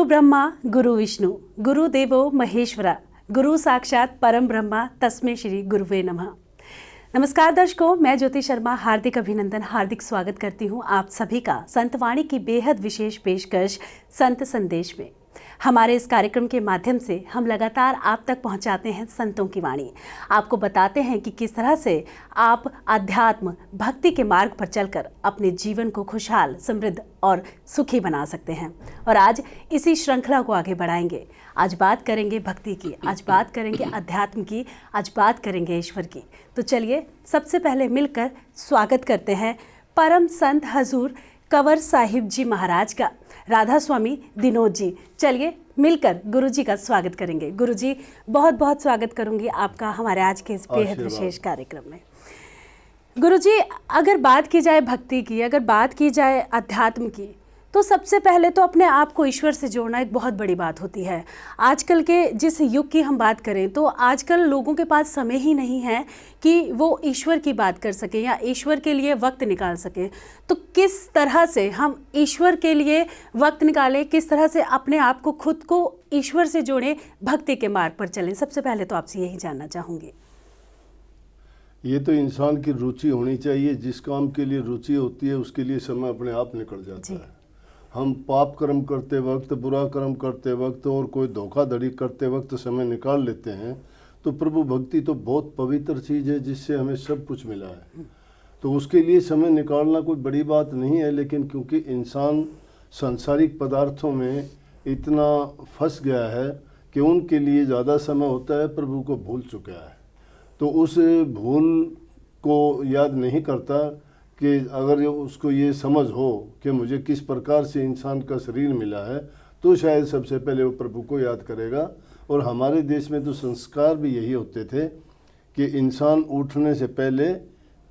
गुरु ब्रह्मा गुरु विष्णु गुरु देवो महेश्वरा गुरु साक्षात परम ब्रह्मा तस्मै श्री गुरुवे नमः। नमस्कार दर्शकों, मैं ज्योति शर्मा हार्दिक अभिनंदन, हार्दिक स्वागत करती हूँ आप सभी का संतवाणी की बेहद विशेष पेशकश संत संदेश में। हमारे इस कार्यक्रम के माध्यम से हम लगातार आप तक पहुंचाते हैं संतों की वाणी, आपको बताते हैं कि किस तरह से आप अध्यात्म भक्ति के मार्ग पर चलकर अपने जीवन को खुशहाल, समृद्ध और सुखी बना सकते हैं। और आज इसी श्रृंखला को आगे बढ़ाएंगे। आज बात करेंगे भक्ति की, आज बात करेंगे अध्यात्म की, आज बात करेंगे ईश्वर की। तो चलिए सबसे पहले मिलकर स्वागत करते हैं परम संत हजूर कंवर साहिब जी महाराज का, राधा स्वामी दिनोद जी। चलिए मिलकर गुरु जी का स्वागत करेंगे। गुरु जी, बहुत बहुत स्वागत करूंगी आपका हमारे आज के इस बेहद विशेष कार्यक्रम में। गुरु जी, अगर बात की जाए भक्ति की, अगर बात की जाए अध्यात्म की, तो सबसे पहले तो अपने आप को ईश्वर से जोड़ना एक बहुत बड़ी बात होती है। आजकल के जिस युग की हम बात करें तो आजकल लोगों के पास समय ही नहीं है कि वो ईश्वर की बात कर सकें या ईश्वर के लिए वक्त निकाल सकें। तो किस तरह से हम ईश्वर के लिए वक्त निकालें, किस तरह से अपने आप को, खुद को ईश्वर से जोड़ें, भक्ति के मार्ग पर चलें? सबसे पहले तो आपसे यही जानना चाहूँगी। ये तो इंसान की रुचि होनी चाहिए। जिस काम के लिए रुचि होती है उसके लिए समय अपने आप निकल जाता है। हम पाप कर्म करते वक्त, बुरा कर्म करते वक्त और कोई धोखाधड़ी करते वक्त समय निकाल लेते हैं तो प्रभु भक्ति तो बहुत पवित्र चीज़ है जिससे हमें सब कुछ मिला है। तो उसके लिए समय निकालना कोई बड़ी बात नहीं है, लेकिन क्योंकि इंसान सांसारिक पदार्थों में इतना फंस गया है कि उनके लिए ज़्यादा समय होता है, प्रभु को भूल चुका है। तो उस भूल को याद नहीं करता कि अगर उसको ये समझ हो कि मुझे किस प्रकार से इंसान का शरीर मिला है तो शायद सबसे पहले वो प्रभु को याद करेगा। और हमारे देश में तो संस्कार भी यही होते थे कि इंसान उठने से पहले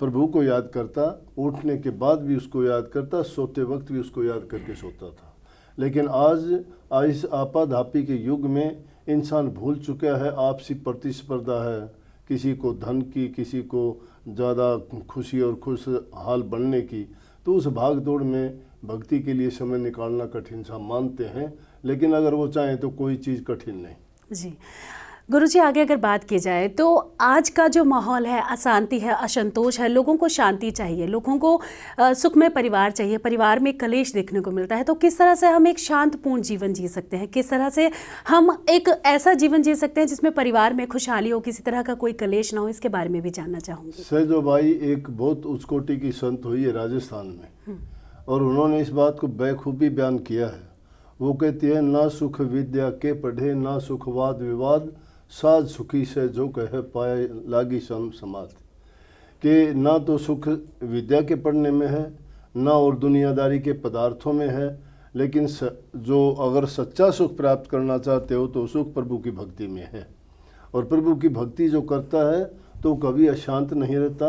प्रभु को याद करता, उठने के बाद भी उसको याद करता, सोते वक्त भी उसको याद करके सोता था। लेकिन आज इस आपाधापी के युग में इंसान भूल चुका है। आपसी प्रतिस्पर्धा है, किसी को धन की, किसी को ज़्यादा खुशी और खुश हाल बनने की। तो उस भाग दौड़ में भक्ति के लिए समय निकालना कठिन सा मानते हैं, लेकिन अगर वो चाहें तो कोई चीज़ कठिन नहीं। जी गुरु जी, आगे अगर बात की जाए तो आज का जो माहौल है, अशांति है, असंतोष है, लोगों को शांति चाहिए, लोगों को सुखमय परिवार चाहिए, परिवार में कलेश देखने को मिलता है। तो किस तरह से हम एक शांतपूर्ण जीवन जी सकते हैं? किस तरह से हम एक ऐसा जीवन जी सकते हैं जिसमें परिवार में खुशहाली हो, किसी तरह का कोई कलेश ना हो? इसके बारे में भी जानना चाहूँगी। सहजो भाई एक बहुत उच्च कोटि की संत हुई है राजस्थान में, और उन्होंने इस बात को बेखूबी बयान किया है। वो कहती है, ना सुख विद्या के पढ़े, ना सुख वाद विवाद, साज सुखी से जो कहे पाए लागी समाध। कि ना तो सुख विद्या के पढ़ने में है, ना और दुनियादारी के पदार्थों में है, लेकिन जो अगर सच्चा सुख प्राप्त करना चाहते हो तो सुख प्रभु की भक्ति में है। और प्रभु की भक्ति जो करता है तो कभी अशांत नहीं रहता।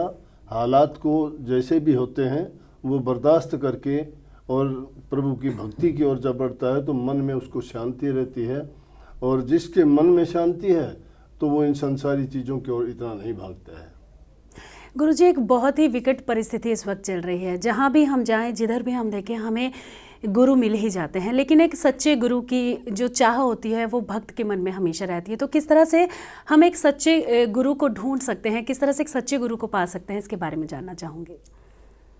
हालात को जैसे भी होते हैं वो बर्दाश्त करके और प्रभु की भक्ति की ओर जब बढ़ता है तो मन में उसको शांति रहती है। और जिसके मन में शांति है तो वो इन संसारी चीज़ों की ओर इतना नहीं भागता है। गुरुजी, एक बहुत ही विकट परिस्थिति इस वक्त चल रही है। जहाँ भी हम जाएं, जिधर भी हम देखें, हमें गुरु मिल ही जाते हैं, लेकिन एक सच्चे गुरु की जो चाह होती है वो भक्त के मन में हमेशा रहती है। तो किस तरह से हम एक सच्चे गुरु को ढूंढ सकते हैं, किस तरह से एक सच्चे गुरु को पा सकते हैं, इसके बारे में जानना चाहूँगी।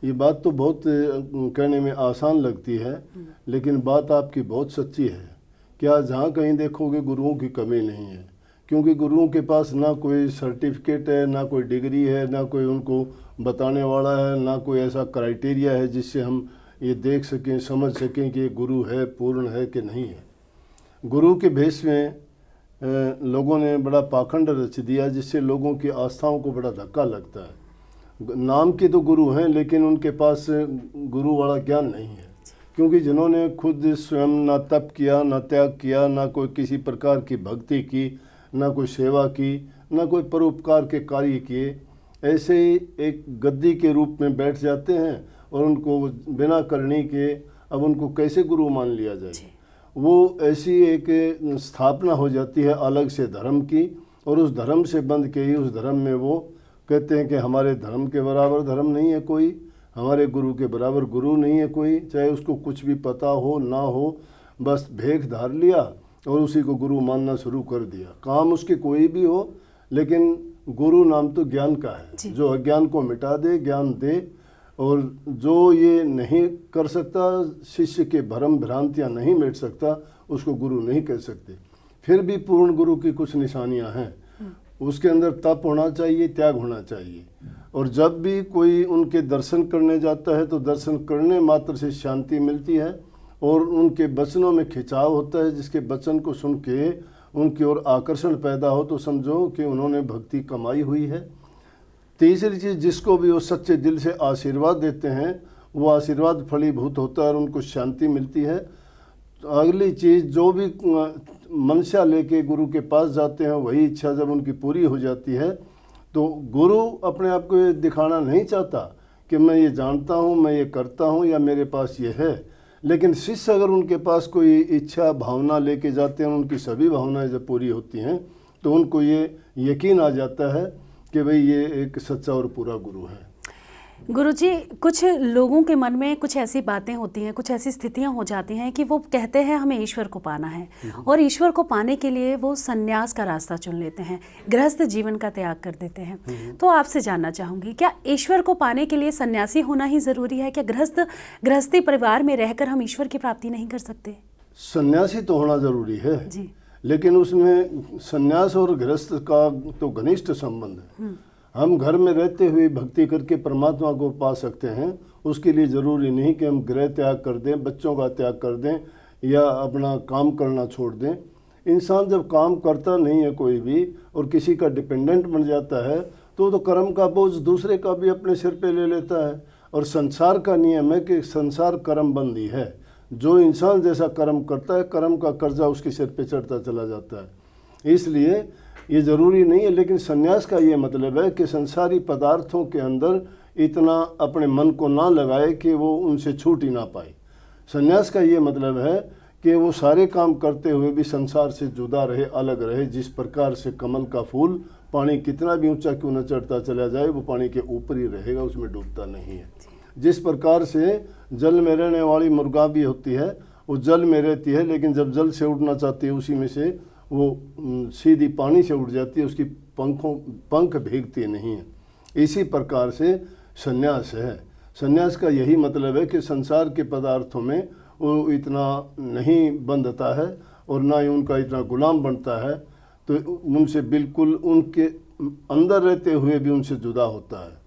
ये बात तो बहुत कहने में आसान लगती है, लेकिन बात आपकी बहुत सच्ची है। क्या जहाँ कहीं देखोगे गुरुओं की कमी नहीं है, क्योंकि गुरुओं के पास ना कोई सर्टिफिकेट है, ना कोई डिग्री है, ना कोई उनको बताने वाला है, ना कोई ऐसा क्राइटेरिया है जिससे हम ये देख सकें, समझ सकें कि ये गुरु है, पूर्ण है कि नहीं है। गुरु के भेष में लोगों ने बड़ा पाखंड रच दिया जिससे लोगों की आस्थाओं को बड़ा धक्का लगता है। नाम के तो गुरु हैं लेकिन उनके पास गुरु वाला ज्ञान नहीं है, क्योंकि जिन्होंने खुद स्वयं ना तप किया, ना त्याग किया, ना कोई किसी प्रकार की भक्ति की, ना कोई सेवा की, ना कोई परोपकार के कार्य किए, ऐसे ही एक गद्दी के रूप में बैठ जाते हैं और उनको बिना करने के अब उनको कैसे गुरु मान लिया जाए। वो ऐसी एक स्थापना हो जाती है अलग से धर्म की, और उस धर्म से बंध के ही उस धर्म में वो कहते हैं कि हमारे धर्म के बराबर धर्म नहीं है कोई, हमारे गुरु के बराबर गुरु नहीं है कोई, चाहे उसको कुछ भी पता हो ना हो। बस भेख धार लिया और उसी को गुरु मानना शुरू कर दिया। काम उसके कोई भी हो, लेकिन गुरु नाम तो ज्ञान का है, जो अज्ञान को मिटा दे, ज्ञान दे। और जो ये नहीं कर सकता, शिष्य के भ्रम भ्रांतियाँ नहीं मिट सकता, उसको गुरु नहीं कह सकते। फिर भी पूर्ण गुरु की कुछ निशानियाँ हैं। उसके अंदर तप होना चाहिए, त्याग होना चाहिए। और जब भी कोई उनके दर्शन करने जाता है तो दर्शन करने मात्र से शांति मिलती है और उनके वचनों में खिंचाव होता है, जिसके वचन को सुन के उनकी ओर आकर्षण पैदा हो तो समझो कि उन्होंने भक्ति कमाई हुई है। तीसरी चीज़, जिसको भी वो सच्चे दिल से आशीर्वाद देते हैं वो आशीर्वाद फलीभूत होता है और उनको शांति मिलती है। तो अगली चीज़, जो भी मंशा लेके गुरु के पास जाते हैं वही इच्छा जब उनकी पूरी हो जाती है तो गुरु अपने आप को ये दिखाना नहीं चाहता कि मैं ये जानता हूँ, मैं ये करता हूँ या मेरे पास ये है। लेकिन शिष्य अगर उनके पास कोई इच्छा भावना लेके जाते हैं, उनकी सभी भावनाएं जब पूरी होती हैं तो उनको ये यकीन आ जाता है कि भाई ये एक सच्चा और पूरा गुरु है। गुरुजी, कुछ लोगों के मन में कुछ ऐसी बातें होती हैं, कुछ ऐसी स्थितियां हो जाती हैं कि वो कहते हैं हमें ईश्वर को पाना है और ईश्वर को पाने के लिए वो सन्यास का रास्ता चुन लेते हैं, गृहस्थ जीवन का त्याग कर देते हैं। तो आपसे जानना चाहूँगी, क्या ईश्वर को पाने के लिए सन्यासी होना ही ज़रूरी है? क्या गृहस्थी परिवार में रहकर हम ईश्वर की प्राप्ति नहीं कर सकते? सन्यासी तो होना ज़रूरी है जी, लेकिन उसमें सन्यास और गृहस्थ का तो घनिष्ठ संबंध है। हम घर में रहते हुए भक्ति करके परमात्मा को पा सकते हैं। उसके लिए ज़रूरी नहीं कि हम गृह त्याग कर दें, बच्चों का त्याग कर दें या अपना काम करना छोड़ दें। इंसान जब काम करता नहीं है कोई भी और किसी का डिपेंडेंट बन जाता है तो कर्म का बोझ दूसरे का भी अपने सिर पे ले लेता है। और संसार का नियम है कि संसार कर्म बंदी है। जो इंसान जैसा कर्म करता है, कर्म का कर्जा उसके सिर पे चढ़ता चला जाता है। इसलिए ये ज़रूरी नहीं है। लेकिन सन्यास का ये मतलब है कि संसारी पदार्थों के अंदर इतना अपने मन को ना लगाए कि वो उनसे छूट ही ना पाए। सन्यास का ये मतलब है कि वो सारे काम करते हुए भी संसार से जुदा रहे, अलग रहे। जिस प्रकार से कमल का फूल पानी कितना भी ऊंचा क्यों न चढ़ता चला जाए वो पानी के ऊपर ही रहेगा, उसमें डूबता नहीं है। जिस प्रकार से जल में रहने वाली मुर्गा भी होती है, वो जल में रहती है लेकिन जब जल से उड़ना चाहती है उसी में से वो सीधी पानी से उड़ जाती है, उसकी पंख भीगती नहीं है। इसी प्रकार से सन्यास है। सन्यास का यही मतलब है कि संसार के पदार्थों में वो इतना नहीं बंधता है और ना ही उनका इतना गुलाम बनता है, तो उनसे बिल्कुल उनके अंदर रहते हुए भी उनसे जुदा होता है।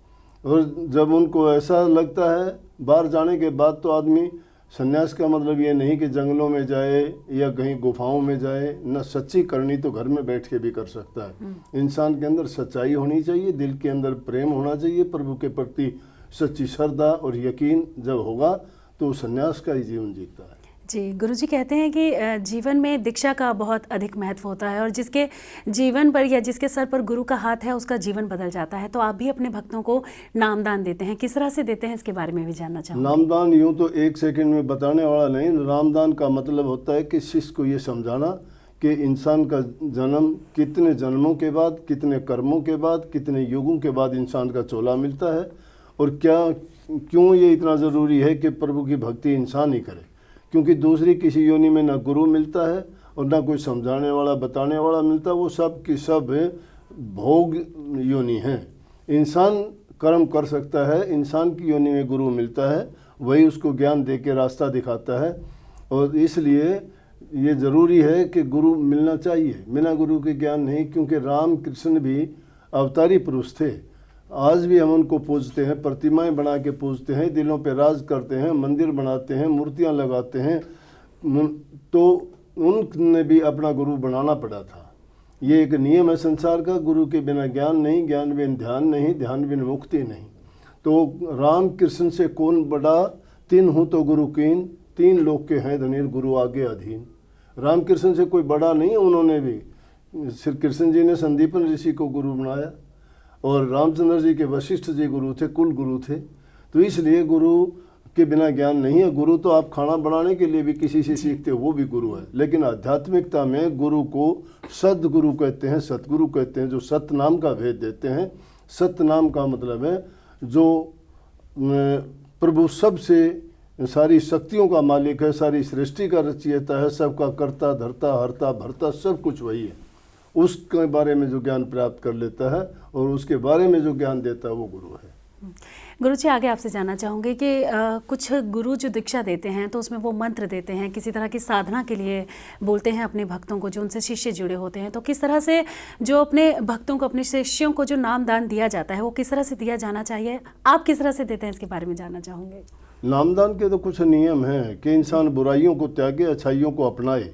और जब उनको ऐसा लगता है बाहर जाने के बाद तो आदमी, सन्यास का मतलब ये नहीं कि जंगलों में जाए या कहीं गुफाओं में जाए, न सच्ची करनी तो घर में बैठ के भी कर सकता है। इंसान के अंदर सच्चाई होनी चाहिए, दिल के अंदर प्रेम होना चाहिए, प्रभु के प्रति सच्ची श्रद्धा और यकीन जब होगा तो सन्यास का ही जीवन जीता है। जी, गुरुजी कहते हैं कि जीवन में दीक्षा का बहुत अधिक महत्व होता है और जिसके जीवन पर या जिसके सर पर गुरु का हाथ है उसका जीवन बदल जाता है। तो आप भी अपने भक्तों को नामदान देते हैं, किस तरह से देते हैं इसके बारे में भी जानना चाहूँगा। नामदान यूँ तो एक सेकंड में बताने वाला नहीं। नामदान का मतलब होता है कि शिष्य को ये समझाना कि इंसान का जन्म कितने जन्मों के बाद, कितने कर्मों के बाद, कितने युगों के बाद इंसान का चोला मिलता है और क्यों ये इतना ज़रूरी है कि प्रभु की भक्ति इंसान ही करे। क्योंकि दूसरी किसी योनि में ना गुरु मिलता है और ना कोई समझाने वाला बताने वाला मिलता है। वो सब की सब भोग योनि है। इंसान कर्म कर सकता है, इंसान की योनि में गुरु मिलता है, वही उसको ज्ञान दे के रास्ता दिखाता है। और इसलिए ये ज़रूरी है कि गुरु मिलना चाहिए, बिना गुरु के ज्ञान नहीं। क्योंकि राम कृष्ण भी अवतारी पुरुष थे, आज भी हम उनको पूजते हैं, प्रतिमाएं बना के पूजते हैं, दिलों पे राज करते हैं, मंदिर बनाते हैं, मूर्तियां लगाते हैं। तो उनने भी अपना गुरु बनाना पड़ा था। ये एक नियम है संसार का, गुरु के बिना ज्ञान नहीं, ज्ञान बिन ध्यान नहीं, ध्यान बिन मुक्ति नहीं। तो राम कृष्ण से कौन बड़ा, तीन हूँ तो गुरु कीन, तीन लोग के हैं धनीर गुरु आगे अधीन। राम कृष्ण से कोई बड़ा नहीं, उन्होंने भी, श्री कृष्ण जी ने संदीपन ऋषि को गुरु बनाया और रामचंद्र जी के वशिष्ठ जी गुरु थे, कुल गुरु थे। तो इसलिए गुरु के बिना ज्ञान नहीं है। गुरु तो आप खाना बनाने के लिए भी किसी से सीखते हो, वो भी गुरु है। लेकिन आध्यात्मिकता में गुरु को सद्गुरु कहते हैं, सतगुरु कहते हैं, जो सत नाम का भेद देते हैं। सत नाम का मतलब है जो प्रभु सबसे सारी शक्तियों का मालिक है, सारी सृष्टि का रचयिता है, सबका कर्ता धर्ता हरता भरता सब कुछ वही है। उसके बारे में जो ज्ञान प्राप्त कर लेता है और उसके बारे में जो ज्ञान देता है वो गुरु है। गुरु जी, आगे आपसे जानना चाहूँगी कि कुछ गुरु जो दीक्षा देते हैं तो उसमें वो मंत्र देते हैं, किसी तरह की साधना के लिए बोलते हैं अपने भक्तों को, जो उनसे शिष्य जुड़े होते हैं, तो किस तरह से जो अपने भक्तों को, अपने शिष्यों को जो नामदान दिया जाता है वो किस तरह से दिया जाना चाहिए, आप किस तरह से देते हैं, इसके बारे में जानना चाहूँगे। नामदान के तो कुछ नियम हैं कि इंसान बुराइयों को त्यागे, अच्छाइयों को अपनाए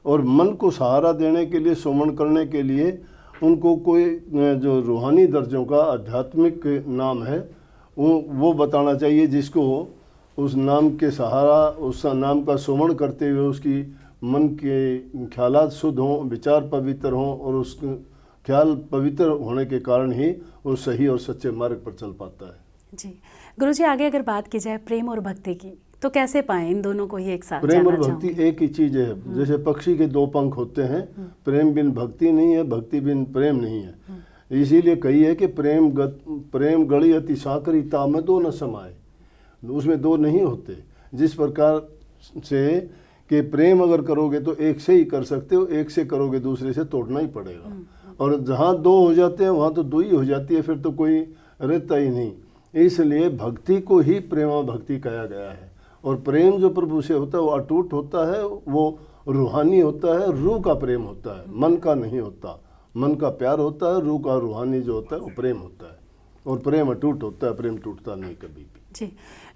और मन को सहारा देने के लिए, सुमन करने के लिए उनको कोई जो रूहानी दर्जों का आध्यात्मिक नाम है वो बताना चाहिए, जिसको उस नाम के सहारा, उस नाम का सुमन करते हुए उसकी मन के ख्यालात शुद्ध हों, विचार पवित्र हों और उस ख्याल पवित्र होने के कारण ही वो सही और सच्चे मार्ग पर चल पाता है। जी गुरु जी, आगे अगर बात की जाए प्रेम और भक्ति की, तो कैसे पाएं इन दोनों को ही एक साथ? प्रेम और भक्ति एक ही चीज है। जैसे पक्षी के दो पंख होते हैं, प्रेम बिन भक्ति नहीं है, भक्ति बिन प्रेम नहीं है। इसीलिए कही है कि प्रेम गड़ी अति साकरी ताम दो न समाए, उसमें दो नहीं होते। जिस प्रकार से कि प्रेम अगर करोगे तो एक से ही कर सकते हो, एक से करोगे दूसरे से तोड़ना ही पड़ेगा। और जहाँ दो हो जाते हैं वहाँ तो दो ही हो जाती है, फिर तो कोई रहता ही नहीं। इसलिए भक्ति को ही प्रेमा भक्ति कहा गया है। और प्रेम जो प्रभु से होता है वो अटूट होता है, वो रूहानी होता है, रूह का प्रेम होता है, मन का नहीं होता। मन का प्यार होता है, रूह का रूहानी जो होता है वो प्रेम होता है। और प्रेम अटूट होता है, प्रेम टूटता नहीं कभी भी। जी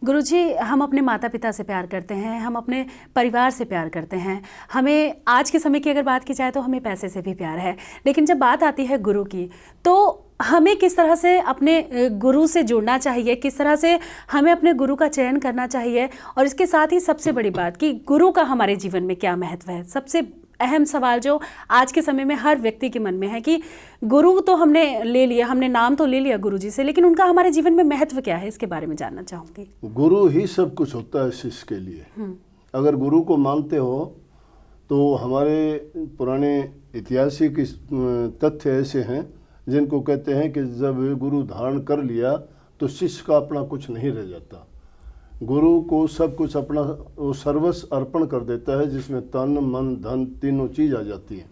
गुरुजी, हम अपने माता पिता से प्यार करते हैं, हम अपने परिवार से प्यार करते हैं, हमें आज के समय की अगर बात की जाए तो हमें पैसे से भी प्यार है, लेकिन जब बात आती है गुरु की तो हमें किस तरह से अपने गुरु से जुड़ना चाहिए, किस तरह से हमें अपने गुरु का चयन करना चाहिए, और इसके साथ ही सबसे बड़ी बात कि गुरु का हमारे जीवन में क्या महत्व है। सबसे अहम सवाल जो आज के समय में हर व्यक्ति के मन में है कि गुरु तो हमने ले लिया, हमने नाम तो ले लिया गुरु जी से, लेकिन उनका हमारे जीवन में महत्व क्या है, इसके बारे में जानना चाहूँगी। गुरु ही सब कुछ होता है शिष्य के लिए। अगर गुरु को मानते हो तो हमारे पुराने ऐतिहासिक तथ्य ऐसे हैं जिनको कहते हैं कि जब गुरु धारण कर लिया तो शिष्य का अपना कुछ नहीं रह जाता। गुरु को सब कुछ अपना वो सर्वस्व अर्पण कर देता है, जिसमें तन मन धन तीनों चीज़ आ जाती है।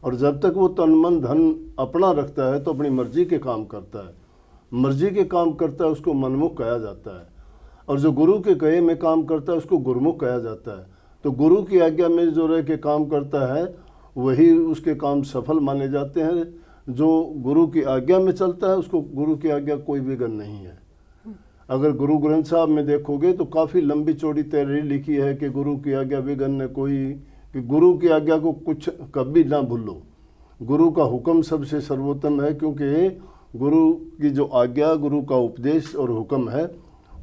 और जब तक वो तन मन धन अपना रखता है तो अपनी मर्जी के काम करता है, मर्जी के काम करता है उसको मनमुख कहा जाता है। और जो गुरु के कहे में काम करता है उसको गुरुमुख कहा जाता है। तो गुरु की आज्ञा में जो रह के काम करता है वही उसके काम सफल माने जाते हैं। जो गुरु की आज्ञा में चलता है उसको गुरु की आज्ञा कोई विघ्न नहीं है। अगर गुरु ग्रंथ साहब में देखोगे तो काफ़ी लंबी चौड़ी तहरीर लिखी है कि गुरु की आज्ञा विघ्न न कोई, कि गुरु की आज्ञा को कुछ कभी ना भूलो। गुरु का हुक्म सबसे सर्वोत्तम है, क्योंकि गुरु की जो आज्ञा, गुरु का उपदेश और हुक्म है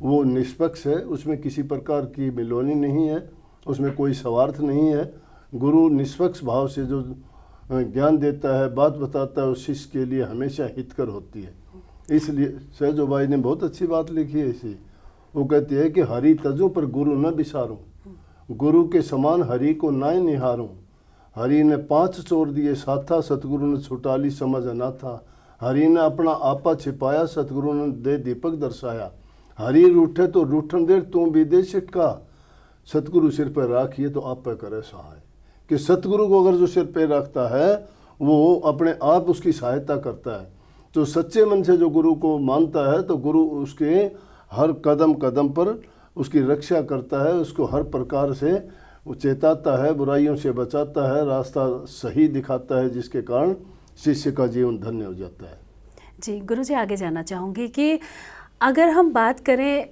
वो निष्पक्ष है, उसमें किसी प्रकार की मिलोनी नहीं है, उसमें कोई स्वार्थ नहीं है। गुरु निष्पक्ष भाव से जो ज्ञान देता है, बात बताता है, उस शिष्य के लिए हमेशा हितकर होती है। इसलिए सहजो भाई ने बहुत अच्छी बात लिखी है इसी। वो कहती है कि हरि तजू पर गुरु न बिसारूं, गुरु के समान हरि को नाय निहारूं। हरि ने 5 चोर दिए साथा, सतगुरु ने छुटाली समझ अनाथा। हरि ने अपना आपा छिपाया, सतगुरु ने दे दीपक दर्शाया। हरि रूठे तो रूठन देर तू भी दे छिटका, सतगुरु सिर पर राखिए तो आप पर करे सहाय। कि सतगुरु को अगर जो सिर पर रखता है वो अपने आप उसकी सहायता करता है। तो सच्चे मन से जो गुरु को मानता है तो गुरु उसके हर कदम कदम पर उसकी रक्षा करता है, उसको हर प्रकार से चेताता है, बुराइयों से बचाता है, रास्ता सही दिखाता है, जिसके कारण शिष्य का जीवन धन्य हो जाता है। जी गुरु जी, आगे जानना चाहूँगी कि अगर हम बात करें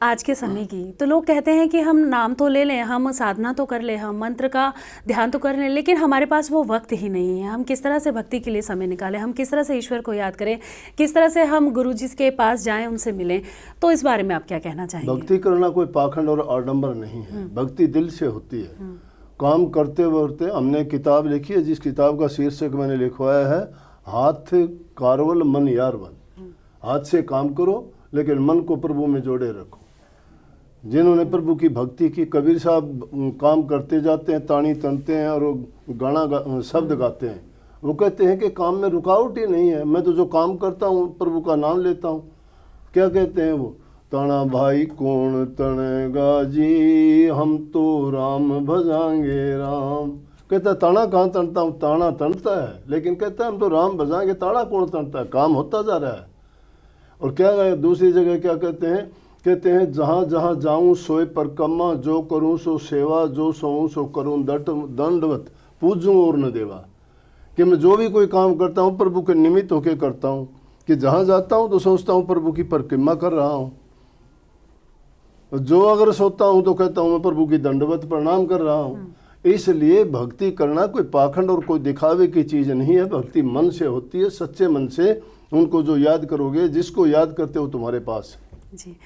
आज के समय की, तो लोग कहते हैं कि हम नाम तो ले लें, हम साधना तो कर लें, हम मंत्र का ध्यान तो कर लें, लेकिन हमारे पास वो वक्त ही नहीं है। हम किस तरह से भक्ति के लिए समय निकालें, हम किस तरह से ईश्वर को याद करें, किस तरह से हम गुरु जी के पास जाएं, उनसे मिलें, तो इस बारे में आप क्या कहना चाहेंगे? भक्ति करना कोई पाखंड और आडंबर नहीं है, भक्ति दिल से होती है। काम करते वक्त हमने किताब लिखी है, जिस किताब का शीर्षक मैंने लिखवाया है हाथ कारवल मन यारवन। हाथ से काम करो लेकिन मन को प्रभु में जोड़े रखो। जिन्होंने प्रभु की भक्ति की, कबीर साहब काम करते जाते हैं, ताड़ी तनते हैं और शब्द गाते हैं। वो कहते हैं कि काम में रुकावट ही नहीं है, मैं तो जो काम करता हूँ प्रभु का नाम लेता हूँ। क्या कहते हैं वो ताना भाई कौन तनेगा जी, हम तो राम भजाएंगे राम। कहता ताना कहाँ तनता हूँ, ताना तनता है, लेकिन कहता है हम तो राम भजाएंगे, ताना कौन तनता है, काम होता जा रहा है। और क्या है दूसरी जगह क्या कहते हैं जहाँ जहाँ जाऊँ सोए परिक्रमा, जो करूँ सो सेवा, जो सोऊँ सो करूँ दंडवत, पूजूँ और न देवा। कि मैं जो भी कोई काम करता हूँ प्रभु के निमित्त होकर करता हूँ, कि जहाँ जाता हूँ तो सोचता हूँ प्रभु की परिक्रमा कर रहा हूँ, जो अगर सोता हूँ तो कहता हूँ मैं प्रभु की दंडवत प्रणाम कर रहा हूँ। इसलिए भक्ति करना कोई पाखंड और कोई दिखावे की चीज़ नहीं है। भक्ति मन से होती है, सच्चे मन से। उनको जो याद करोगे, जिसको याद करते हो तुम्हारे पास। जी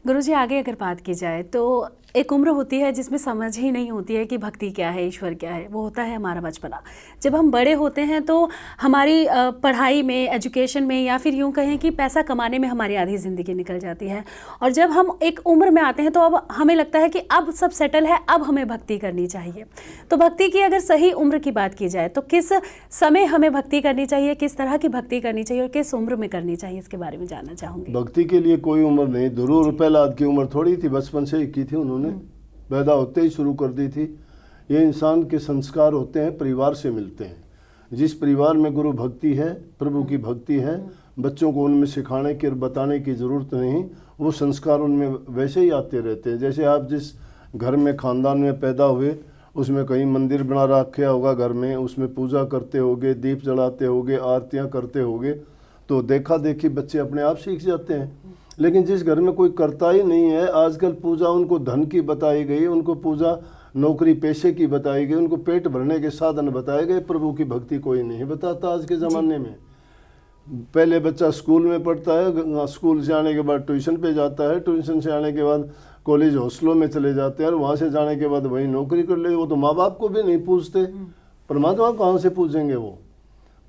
गुरुजी, आगे अगर बात की जाए तो एक उम्र होती है जिसमें समझ ही नहीं होती है कि भक्ति क्या है, ईश्वर क्या है। वो होता है हमारा बचपना। जब हम बड़े होते हैं तो हमारी पढ़ाई में, एजुकेशन में, या फिर यूँ कहें कि पैसा कमाने में हमारी आधी ज़िंदगी निकल जाती है। और जब हम एक उम्र में आते हैं तो अब हमें लगता है कि अब सब सेटल है, अब हमें भक्ति करनी चाहिए। तो भक्ति की अगर सही उम्र की बात की जाए तो किस समय हमें भक्ति करनी चाहिए, किस तरह की भक्ति करनी चाहिए और किस उम्र में करनी चाहिए, इसके बारे में जानना चाहूँगी। भक्ति के लिए कोई उम्र नहीं। ध्रुव प्रहलाद की उम्र थोड़ी थी, बचपन से ही की थी उन्होंने, पैदा होते ही शुरू कर दी थी। ये इंसान के संस्कार होते हैं, परिवार से मिलते हैं। जिस परिवार में गुरु भक्ति है, प्रभु की भक्ति है, बच्चों को उनमें सिखाने की और बताने की ज़रूरत नहीं, वो संस्कार उनमें वैसे ही आते रहते हैं। जैसे आप जिस घर में, ख़ानदान में पैदा हुए, उसमें कहीं मंदिर बना रखा होगा घर में, उसमें पूजा करते होगे, दीप जलाते होगे, आरतियाँ करते होगे, तो देखा देखी बच्चे अपने आप सीख जाते हैं। लेकिन जिस घर में कोई करता ही नहीं है, आजकल पूजा उनको धन की बताई गई, उनको पूजा नौकरी पेशे की बताई गई, उनको पेट भरने के साधन बताए गए, प्रभु की भक्ति कोई नहीं बताता आज के ज़माने में। पहले बच्चा स्कूल में पढ़ता है, स्कूल से आने के बाद ट्यूशन पे जाता है, ट्यूशन से आने के बाद कॉलेज हॉस्टलों में चले जाते हैं, और वहाँ से जाने के बाद वहीं नौकरी कर ले। वो तो माँ बाप को भी नहीं पूछते, परमात्मा कहाँ से पूछेंगे वो।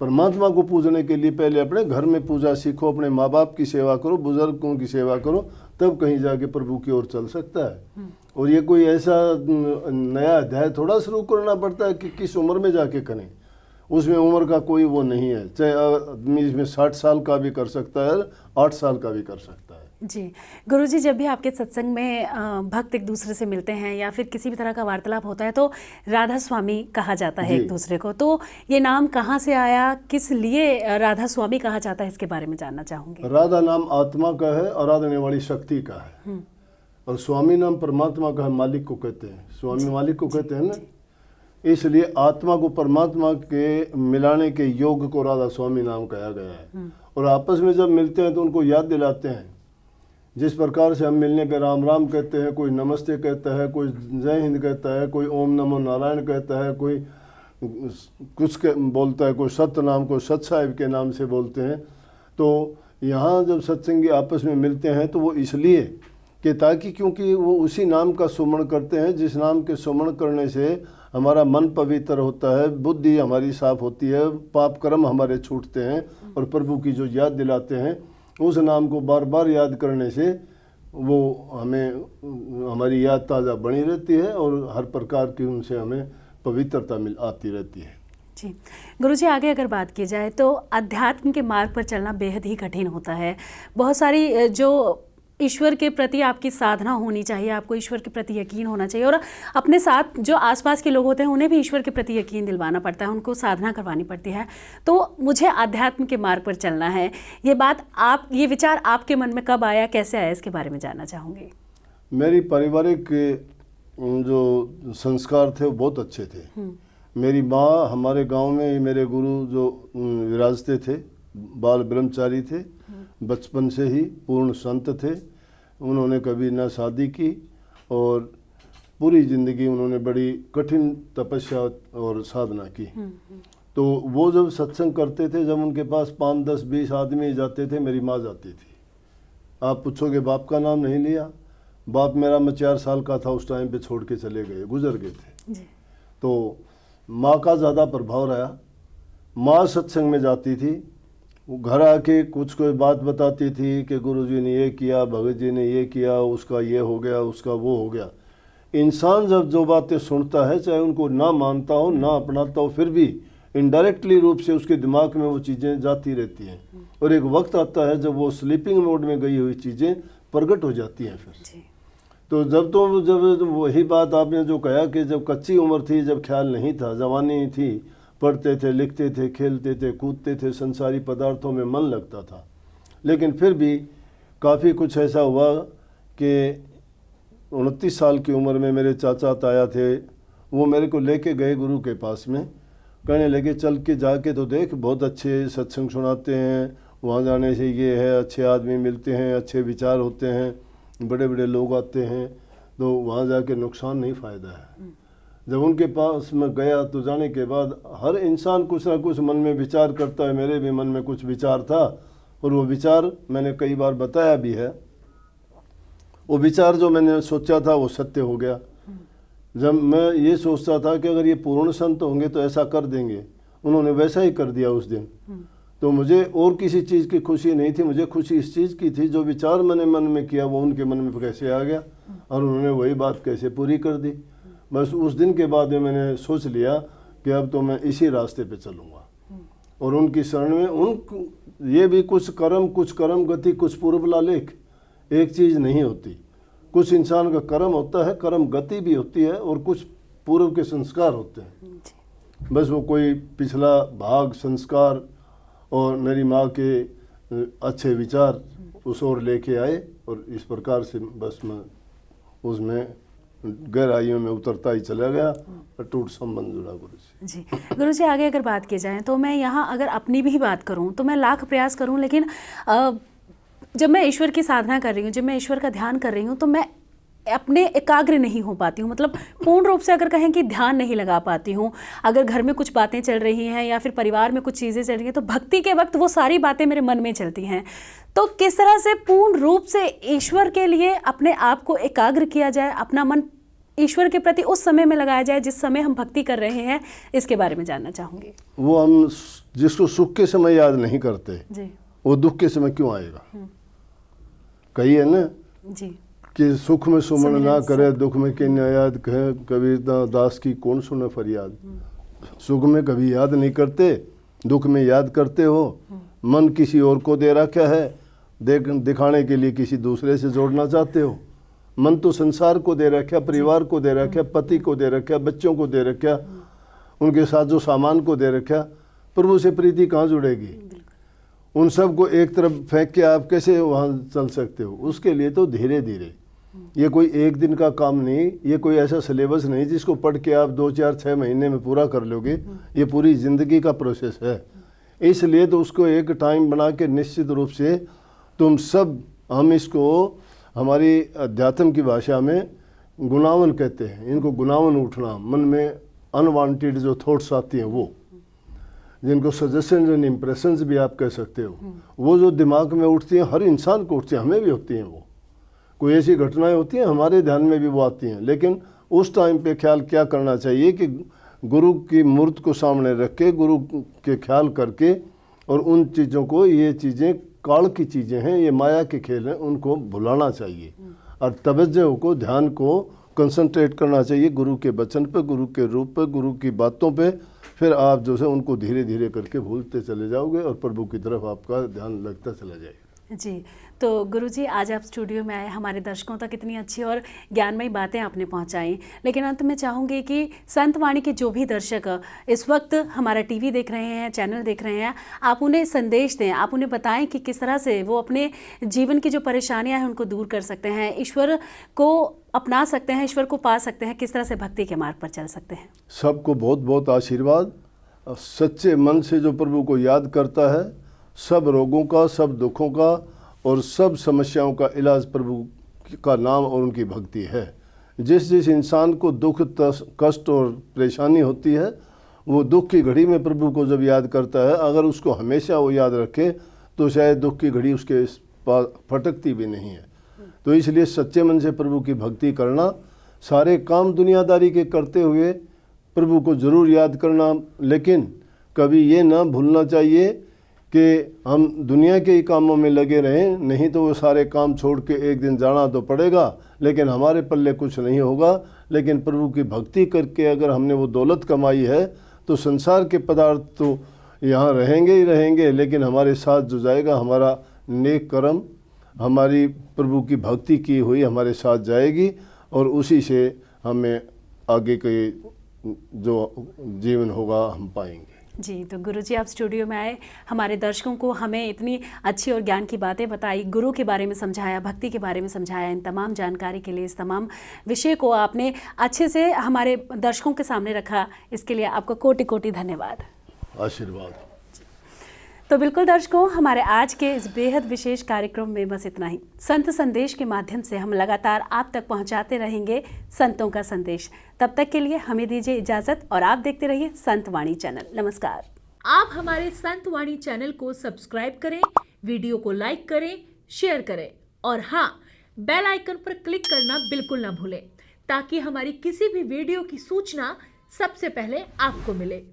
परमात्मा को पूजने के लिए पहले अपने घर में पूजा सीखो, अपने माँ बाप की सेवा करो, बुजुर्गों की सेवा करो, तब कहीं जाके प्रभु की ओर चल सकता है। और ये कोई ऐसा नया अध्याय थोड़ा शुरू करना पड़ता है कि किस उम्र में जाके करें, उसमें उम्र का कोई वो नहीं है। चाहे आदमी इसमें 60 साल का भी कर सकता है, 8 साल का भी कर सकता है। जी गुरुजी, जब भी आपके सत्संग में भक्त एक दूसरे से मिलते हैं या फिर किसी भी तरह का वार्तालाप होता है तो राधा स्वामी कहा जाता है एक दूसरे को, तो ये नाम कहाँ से आया, किस लिए राधा स्वामी कहा जाता है, इसके बारे में जानना चाहूँगी। राधा नाम आत्मा का है, आराधने वाली शक्ति का है, और स्वामी नाम परमात्मा का है, मालिक को कहते हैं। स्वामी मालिक को कहते हैं ना, इसलिए आत्मा को परमात्मा के मिलाने के योग को राधा स्वामी नाम कहा गया है। और आपस में जब मिलते हैं तो उनको याद दिलाते हैं। जिस प्रकार से हम मिलने पे राम राम कहते हैं, कोई नमस्ते कहता है, कोई जय हिंद कहता है, कोई ओम नमो नारायण कहता है, कोई कुछ बोलता है, कोई सत्य नाम को सत साहिब के नाम से बोलते हैं। तो यहाँ जब सत्संगी आपस में मिलते हैं तो वो इसलिए कि ताकि, क्योंकि वो उसी नाम का सुमरण करते हैं जिस नाम के सुमरण करने से हमारा मन पवित्र होता है, बुद्धि हमारी साफ होती है, पाप कर्म हमारे छूटते हैं, और प्रभु की जो याद दिलाते हैं, उस नाम को बार बार याद करने से वो हमें, हमारी याद ताज़ा बनी रहती है और हर प्रकार की उनसे हमें पवित्रता मिल आती रहती है। जी गुरुजी, आगे अगर बात की जाए तो अध्यात्म के मार्ग पर चलना बेहद ही कठिन होता है। बहुत सारी जो ईश्वर के प्रति आपकी साधना होनी चाहिए, आपको ईश्वर के प्रति यकीन होना चाहिए, और अपने साथ जो आसपास के लोग होते हैं उन्हें भी ईश्वर के प्रति यकीन दिलवाना पड़ता है, उनको साधना करवानी पड़ती है। तो मुझे आध्यात्म के मार्ग पर चलना है, ये बात आप, ये विचार आपके मन में कब आया, कैसे आया, इसके बारे में जानना चाहूँगी। मेरी पारिवारिक जो संस्कार थे वो बहुत अच्छे थे। मेरी माँ, हमारे गांव में मेरे गुरु जो विराजते थे, बाल ब्रह्मचारी थे, बचपन से ही पूर्ण संत थे। उन्होंने कभी ना शादी की और पूरी ज़िंदगी उन्होंने बड़ी कठिन तपस्या और साधना की। तो वो जब सत्संग करते थे, जब उनके पास 5, 10, 20 आदमी जाते थे, मेरी माँ जाती थी। आप पूछोगे बाप का नाम नहीं लिया, बाप मेरा, मैं 4 साल का था उस टाइम पे छोड़ के चले गए, गुजर गए थे जी। तो माँ का ज़्यादा प्रभाव रहा। माँ सत्संग में जाती थी, वो घर आके कुछ कोई बात बताती थी कि गुरुजी ने ये किया, भगत जी ने ये किया, उसका ये हो गया, उसका वो हो गया। इंसान जब जो बातें सुनता है, चाहे उनको ना मानता हो, ना अपनाता हो, फिर भी इनडायरेक्टली रूप से उसके दिमाग में वो चीज़ें जाती रहती हैं। और एक वक्त आता है जब वो स्लीपिंग मोड में गई हुई चीज़ें प्रकट हो जाती हैं फिर। जी। तो जब वही बात आपने जो कहा कि जब कच्ची उम्र थी, जब ख्याल नहीं था, जवानी थी, पढ़ते थे, लिखते थे, खेलते थे, कूदते थे, संसारी पदार्थों में मन लगता था, लेकिन फिर भी काफ़ी कुछ ऐसा हुआ कि 29 साल की उम्र में मेरे चाचा ताया थे, वो मेरे को लेके गए गुरु के पास में, कहने लगे चल के जाके तो देख, बहुत अच्छे सत्संग सुनाते हैं, वहाँ जाने से ये है, अच्छे आदमी मिलते हैं, अच्छे विचार होते हैं, बड़े बड़े लोग आते हैं, तो वहाँ जाके नुकसान नहीं, फ़ायदा है। जब उनके पास मैं गया तो जाने के बाद हर इंसान कुछ ना कुछ मन में विचार करता है, मेरे भी मन में कुछ विचार था, और वो विचार मैंने कई बार बताया भी है। वो विचार जो मैंने सोचा था वो सत्य हो गया। जब मैं ये सोचता था कि अगर ये पूर्ण संत होंगे तो ऐसा कर देंगे, उन्होंने वैसा ही कर दिया उस दिन। तो मुझे और किसी चीज़ की खुशी नहीं थी, मुझे खुशी इस चीज़ की थी जो विचार मैंने मन में किया वो उनके मन में कैसे आ गया और उन्होंने वही बात कैसे पूरी कर दी। बस उस दिन के बाद में मैंने सोच लिया कि अब तो मैं इसी रास्ते पे चलूँगा, और उनकी शरण में ये भी कुछ कर्म गति, कुछ पूर्व लालेख, एक चीज़ नहीं होती। कुछ इंसान का कर्म होता है, कर्म गति भी होती है, और कुछ पूर्व के संस्कार होते हैं। बस वो कोई पिछला भाग संस्कार और मेरी माँ के अच्छे विचार उस ओर लेके आए, और इस प्रकार से बस मैं उसमें गहराइयों में उतरता ही चला गया, अटूट संबंध जुड़ा गुरु से। जी गुरु जी, आगे अगर बात की जाए तो मैं यहाँ अगर अपनी भी बात करूँ तो मैं लाख प्रयास करूँ, लेकिन जब मैं ईश्वर की साधना कर रही हूँ, जब मैं ईश्वर का ध्यान कर रही हूँ, तो मैं अपने एकाग्र नहीं हो पाती हूँ। मतलब पूर्ण रूप से अगर कहें कि ध्यान नहीं लगा पाती हूँ। अगर घर में कुछ बातें चल रही हैं या फिर परिवार में कुछ चीज़ें चल रही हैं, तो भक्ति के वक्त वो सारी बातें मेरे मन में चलती हैं। तो किस तरह से पूर्ण रूप से ईश्वर के लिए अपने आप को एकाग्र किया जाए, अपना मन ईश्वर के प्रति उस समय में लगाया जाए जिस समय हम भक्ति कर रहे हैं, इसके बारे में जानना चाहूँगी। वो हम जिसको सुख के समय याद नहीं करते जी, वो दुख के समय क्यों आएगा? कही है ना जी, कि सुख में सुमन ना करे, दुख में किन याद कहे, कबीर दास की कौन सुने फरियाद। सुख में कभी याद नहीं करते, दुख में याद करते हो। मन किसी और को दे रखा है, दिखाने के लिए किसी दूसरे से जोड़ना चाहते हो। मन तो संसार को दे रखा, परिवार को दे रखा, पति को दे रखा, बच्चों को दे रखा, उनके साथ जो सामान को दे रखा। प्रभु से प्रीति कहाँ जुड़ेगी? उन सब को एक तरफ फेंक के आप कैसे वहाँ चल सकते हो? उसके लिए तो धीरे धीरे, ये कोई एक दिन का काम नहीं, ये कोई ऐसा सिलेबस नहीं जिसको पढ़ के आप 2, 4, 6 महीने में पूरा कर लोगे। ये पूरी ज़िंदगी का प्रोसेस है। इसलिए तो उसको एक टाइम बना के निश्चित रूप से तुम सब, हम इसको हमारी अध्यात्म की भाषा में गुनावन कहते हैं। इनको गुनावन उठना, मन में अनवांटेड जो थॉट्स आती हैं, वो जिनको सजेशंस एंड इम्प्रेशंस भी आप कह सकते हो, वो जो दिमाग में उठती हैं, हर इंसान को उठती हैं, हमें भी होती हैं। वो कोई ऐसी घटनाएं होती हैं हमारे ध्यान में भी वो आती हैं, लेकिन उस टाइम पे ख्याल क्या करना चाहिए कि गुरु की मूर्त को सामने रख के, गुरु के ख्याल करके, और उन चीज़ों को, ये चीज़ें काल की चीज़ें हैं, ये माया के खेल हैं, उनको भुलाना चाहिए और तवज्जो को, ध्यान को कंसंट्रेट करना चाहिए गुरु के वचन पे, गुरु के रूप पे, गुरु की बातों पे। फिर आप जो है उनको धीरे धीरे करके भूलते चले जाओगे और प्रभु की तरफ आपका ध्यान लगता चला जाएगा। जी, तो गुरुजी आज आप स्टूडियो में आए, हमारे दर्शकों तक इतनी अच्छी और ज्ञानमयी बातें आपने पहुंचाई, लेकिन अंत में चाहूँगी कि संत वाणी के जो भी दर्शक इस वक्त हमारा टीवी देख रहे हैं, चैनल देख रहे हैं, आप उन्हें संदेश दें, आप उन्हें बताएं कि किस तरह से वो अपने जीवन की जो परेशानियां हैं उनको दूर कर सकते हैं, ईश्वर को अपना सकते हैं, ईश्वर को पा सकते हैं, किस तरह से भक्ति के मार्ग पर चल सकते हैं। सबको बहुत बहुत आशीर्वाद। सच्चे मन से जो प्रभु को याद करता है, सब रोगों का, सब दुखों का और सब समस्याओं का इलाज प्रभु का नाम और उनकी भक्ति है। जिस जिस इंसान को दुख, कष्ट और परेशानी होती है, वो दुख की घड़ी में प्रभु को जब याद करता है, अगर उसको हमेशा वो याद रखे तो शायद दुख की घड़ी उसके फटकती भी नहीं है। तो इसलिए सच्चे मन से प्रभु की भक्ति करना, सारे काम दुनियादारी के करते हुए प्रभु को ज़रूर याद करना, लेकिन कभी ये ना भूलना चाहिए कि हम दुनिया के ही कामों में लगे रहें, नहीं तो वो सारे काम छोड़ के एक दिन जाना तो पड़ेगा, लेकिन हमारे पल्ले कुछ नहीं होगा। लेकिन प्रभु की भक्ति करके अगर हमने वो दौलत कमाई है तो संसार के पदार्थ तो यहाँ रहेंगे ही रहेंगे, लेकिन हमारे साथ जो जाएगा हमारा नेक कर्म, हमारी प्रभु की भक्ति की हुई हमारे साथ जाएगी और उसी से हमें आगे के जो जीवन होगा हम पाएंगे। जी, तो गुरुजी आप स्टूडियो में आए, हमारे दर्शकों को हमें इतनी अच्छी और ज्ञान की बातें बताई, गुरु के बारे में समझाया, भक्ति के बारे में समझाया। इन तमाम जानकारी के लिए, इस तमाम विषय को आपने अच्छे से हमारे दर्शकों के सामने रखा, इसके लिए आपको कोटि कोटि धन्यवाद, आशीर्वाद। तो बिल्कुल दर्शकों, हमारे आज के इस बेहद विशेष कार्यक्रम में बस इतना ही। संत संदेश के माध्यम से हम लगातार आप तक पहुंचाते रहेंगे संतों का संदेश। तब तक के लिए हमें दीजिए इजाजत और आप देखते रहिए संत वाणी चैनल। नमस्कार। आप हमारे संत वाणी चैनल को सब्सक्राइब करें, वीडियो को लाइक करें, शेयर करें और हाँ, बेल आइकन पर क्लिक करना बिल्कुल ना भूलें, ताकि हमारी किसी भी वीडियो की सूचना सबसे पहले आपको मिले।